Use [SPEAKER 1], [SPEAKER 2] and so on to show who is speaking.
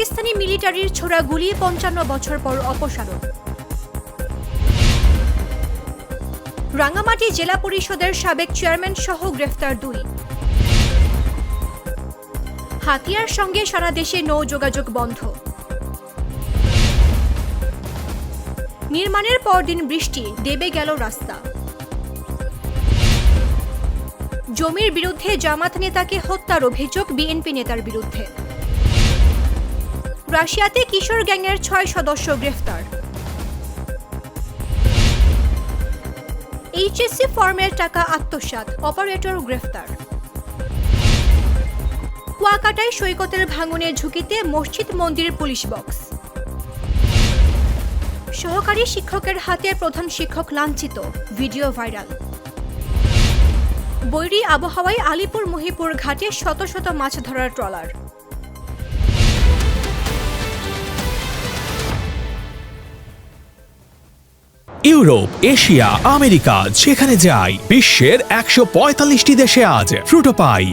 [SPEAKER 1] পাকিস্তানি মিলিটারির ছোড়া গুলি ৫৫ বছর পর অপসারণ। রাঙ্গামাটি জেলা পরিষদের সাবেক চেয়ারম্যান সহ গ্রেফতার ২। হাতিয়ার সঙ্গে সারা দেশে নৌ যোগাযোগ বন্ধ। নির্মাণের পরদিন বৃষ্টি, দেবে গেল রাস্তা। জমির বিরুদ্ধে জামাত নেতাকে হত্যার অভিযোগ বিএনপি নেতার বিরুদ্ধে। রাশিয়াতে কিশোর গ্যাংয়ের ৬ সদস্য গ্রেফতার। এইচএসসি ফর্মের টাকা আত্মসাৎ, অপারেটর গ্রেফতার। কুয়াকাটায় সৈকতের ভাঙনের ঝুঁকিতে মসজিদ মন্দির পুলিশ বক্স। সহকারী শিক্ষকের হাতে প্রধান শিক্ষক লাঞ্ছিত, ভিডিও ভাইরাল। বৈরী আবহাওয়ায় আলিপুর মহিপুর ঘাটে শত শত মাছ ধরার ট্রলার।
[SPEAKER 2] ইউরোপ, এশিয়া, আমেরিকা যেখানে যাই, বিশ্বের ১৪৫টি দেশে আজ ফ্রুটো পাই।